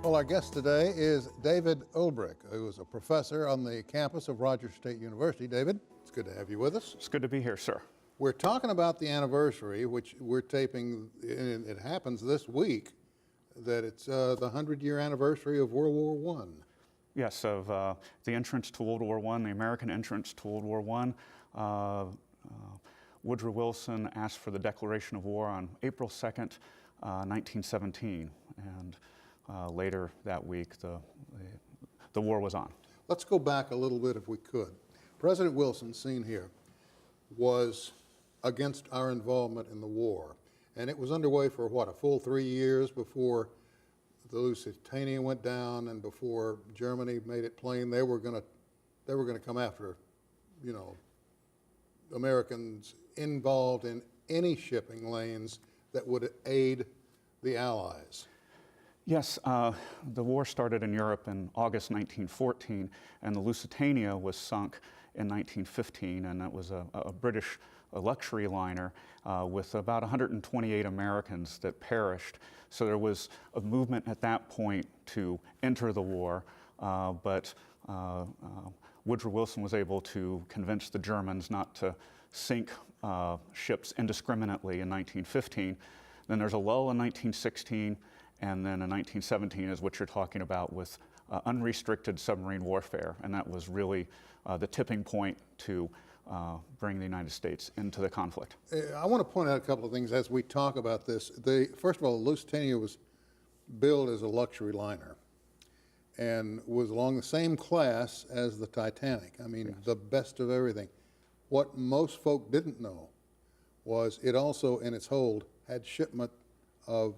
Well, our guest today is David Ulbrich, who is a professor on the campus of Rogers State University. David, it's good to have you with us. It's good to be here, sir. We're talking about the anniversary, which we're taping, and it happens this week, that it's the 100-year anniversary of World War I. Yes, of the entrance to World War I, the American entrance to World War I. Woodrow Wilson asked for the declaration of war on April 2nd, 1917, and later that week the war was on. Let's go back a little bit if we could. President Wilson, seen here, was against our involvement in the war, and it was underway for what, a full 3 years before the Lusitania went down and before Germany made it plain they were going to come after, you know, Americans involved in any shipping lanes that would aid the Allies. Yes, the war started in Europe in August 1914, and the Lusitania was sunk in 1915, and that was a British luxury liner with about 128 Americans that perished. So there was a movement at that point to enter the war, but Woodrow Wilson was able to convince the Germans not to sink ships indiscriminately in 1915. Then there's a lull in 1916, and then in 1917 is what you're talking about with unrestricted submarine warfare, and that was really the tipping point to bring the United States into the conflict. I want to point out a couple of things as we talk about this. First of all, the Lusitania was billed as a luxury liner and was along the same class as the Titanic. I mean, yes, the best of everything. What most folk didn't know was it also, in its hold, had shipment of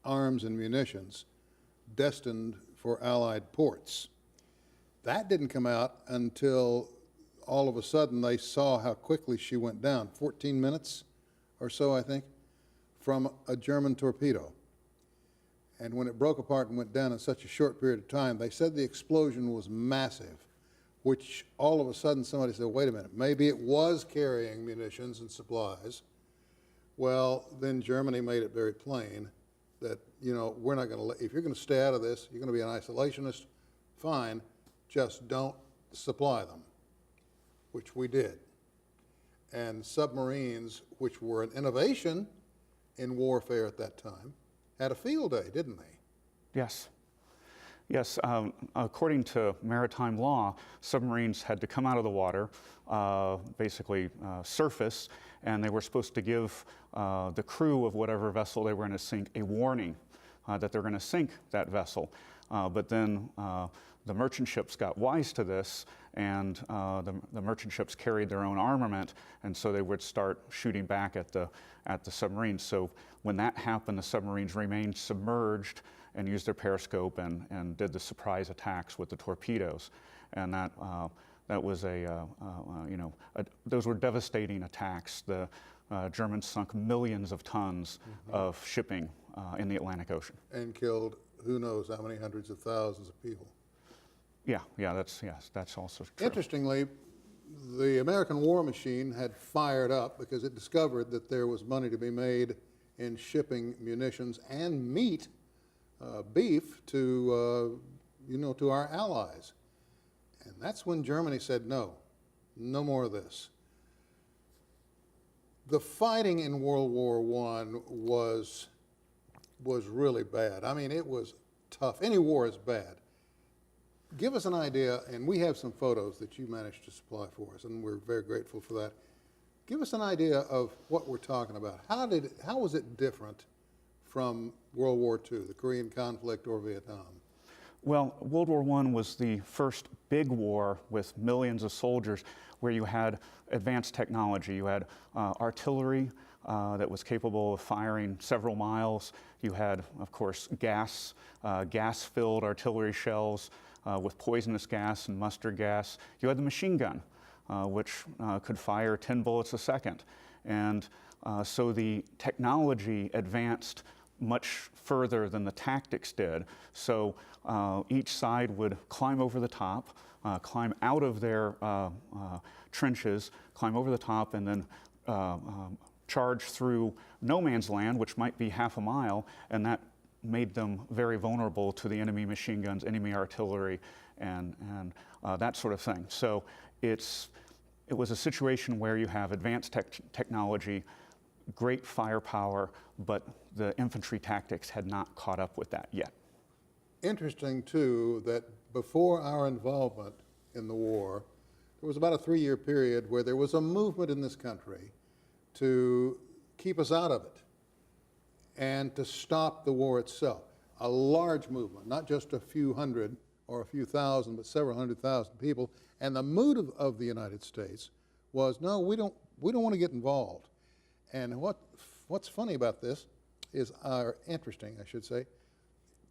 arms and munitions destined for Allied ports. That didn't come out until all of a sudden they saw how quickly she went down, 14 minutes or so, I think, from a German torpedo. And when it broke apart and went down in such a short period of time, they said the explosion was massive, which all of a sudden somebody said, wait a minute, maybe it was carrying munitions and supplies. Well, then Germany made it very plain that, you know, we're not going to if you're going to stay out of this, you're going to be an isolationist, fine, just don't supply them, which we did. And submarines, which were an innovation in warfare at that time, had a field day, didn't they? Yes. Yes, according to maritime law, submarines had to come out of the water, basically surface, and they were supposed to give the crew of whatever vessel they were going to sink a warning that they're going to sink that vessel. But then the merchant ships got wise to this, and the merchant ships carried their own armament, and so they would start shooting back at the submarines. So when that happened, the submarines remained submerged and used their periscope and did the surprise attacks with the torpedoes, and that was those were devastating attacks. The Germans sunk millions of tons of shipping in the Atlantic Ocean and killed who knows how many hundreds of thousands of people. Yeah, that's also true. Interestingly, the American war machine had fired up because it discovered that there was money to be made in shipping munitions and meat, beef to to our allies, and that's when Germany said no more of this. The fighting in World War I was really bad. I mean, it was tough. Any war is bad. Give us an idea, and we have some photos that you managed to supply for us, and we're very grateful for that. Give us an idea of what we're talking about. How was it different from World War II, the Korean conflict, or Vietnam? Well, World War I was the first big war with millions of soldiers where you had advanced technology. You had artillery that was capable of firing several miles. You had, of course, gas-filled artillery shells with poisonous gas and mustard gas. You had the machine gun, which could fire 10 bullets a second. And so the technology advanced much further than the tactics did. So each side would climb over the top, climb out of their trenches, climb over the top, and then charge through no man's land, which might be half a mile, and that made them very vulnerable to the enemy machine guns, enemy artillery, and that sort of thing. So it was a situation where you have advanced technology, great firepower, but the infantry tactics had not caught up with that yet. Interesting, too, that before our involvement in the war, there was about a 3-year period where there was a movement in this country to keep us out of it and to stop the war itself. A large movement, not just a few hundred or a few thousand, but several 100,000 people. And the mood of the United States was, no, we don't want to get involved. And what's funny about this is, or interesting, I should say,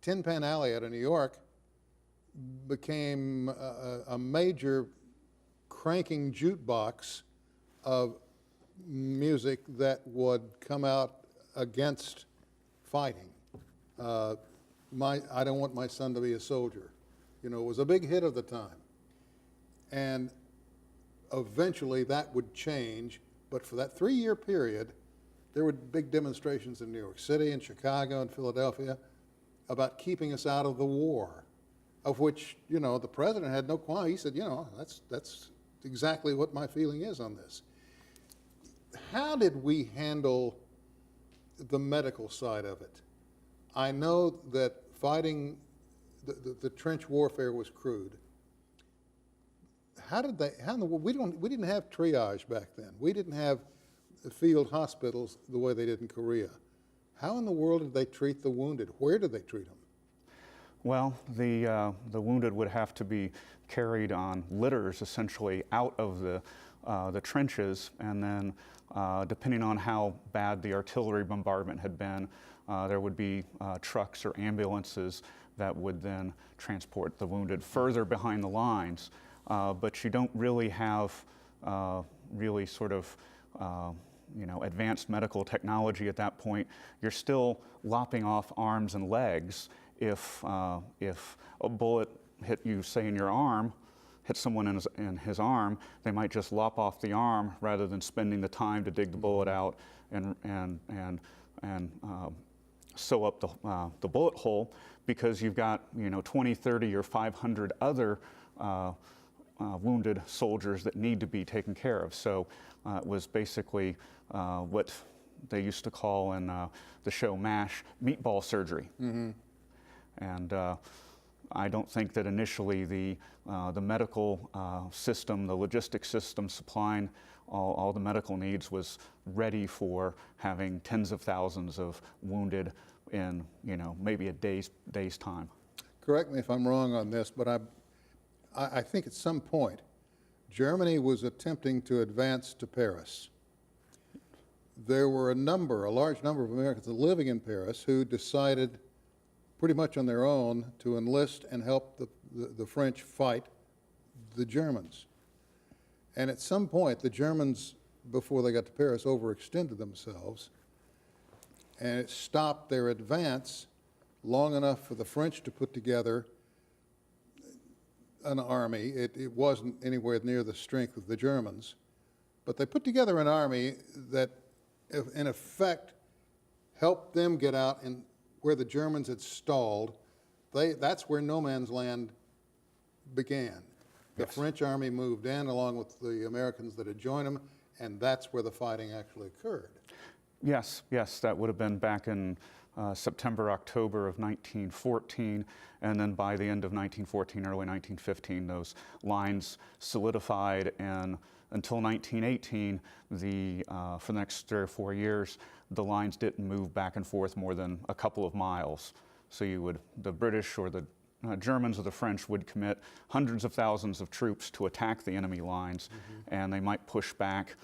Tin Pan Alley out of New York became a major cranking jukebox of music that would come out against fighting. I Don't Want My Son to Be a Soldier. You know, it was a big hit of the time. And eventually that would change, but for that 3-year period, there were big demonstrations in New York City and Chicago and Philadelphia about keeping us out of the war, of which, you know, the president had no qualm. He said, you know, that's exactly what my feeling is on this. How did we handle the medical side of it? I know that fighting, the trench warfare was crude. We didn't have triage back then. We didn't have field hospitals the way they did in Korea. How in the world did they treat the wounded? Where did they treat them? Well, the wounded would have to be carried on litters, essentially, out of the trenches, and then depending on how bad the artillery bombardment had been, there would be trucks or ambulances that would then transport the wounded further behind the lines. But you don't really have really sort of advanced medical technology at that point. You're still lopping off arms and legs. If a bullet hit you, say, in your arm, hit someone in his arm, they might just lop off the arm rather than spending the time to dig the bullet out and sew up the bullet hole, because you've got 20, 30, or 500 other wounded soldiers that need to be taken care of. So it was basically what they used to call in the show MASH, meatball surgery. Mm-hmm. And I don't think that initially the medical system, the logistics system supplying all the medical needs was ready for having tens of thousands of wounded in maybe a day's time. Correct me if I'm wrong on this, but I think at some point Germany was attempting to advance to Paris. There were a large number of Americans living in Paris who decided pretty much on their own to enlist and help the French fight the Germans. And at some point, the Germans, before they got to Paris, overextended themselves, and it stopped their advance long enough for the French to put together an army. It wasn't anywhere near the strength of the Germans, but they put together an army that, in effect, helped them get out and where the Germans had stalled. That's where no man's land began. The Yes. French army moved in along with the Americans that had joined them, and that's where the fighting actually occurred. Yes, that would have been back in September, October of 1914, and then by the end of 1914, early 1915, those lines solidified, and until 1918, for the next 3 or 4 years, the lines didn't move back and forth more than a couple of miles. So the British or the Germans or the French would commit hundreds of thousands of troops to attack the enemy lines, mm-hmm. and they might push back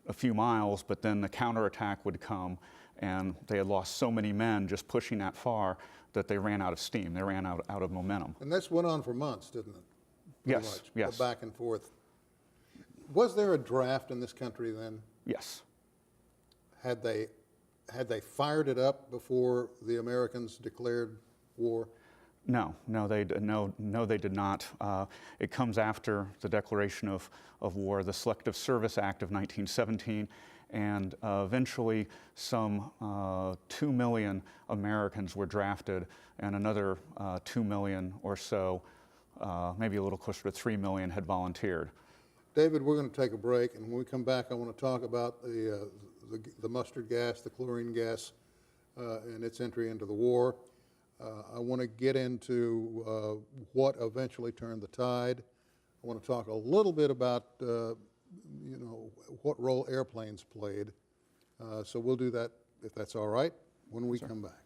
a few miles, but then the counterattack would come, and they had lost so many men just pushing that far that they ran out of steam. They ran out of momentum. And this went on for months, didn't it? Yes, yes. The back and forth. Was there a draft in this country then? Yes. Had they fired it up before the Americans declared war? No, they did not. It comes after the declaration of war, the Selective Service Act of 1917, and eventually some 2 million Americans were drafted, and another 2 million or so, maybe a little closer to 3 million, had volunteered. David, we're going to take a break, and when we come back, I want to talk about the mustard gas, the chlorine gas, and its entry into the war. I want to get into what eventually turned the tide. I want to talk a little bit about, what role airplanes played. So we'll do that, if that's all right, when we come back.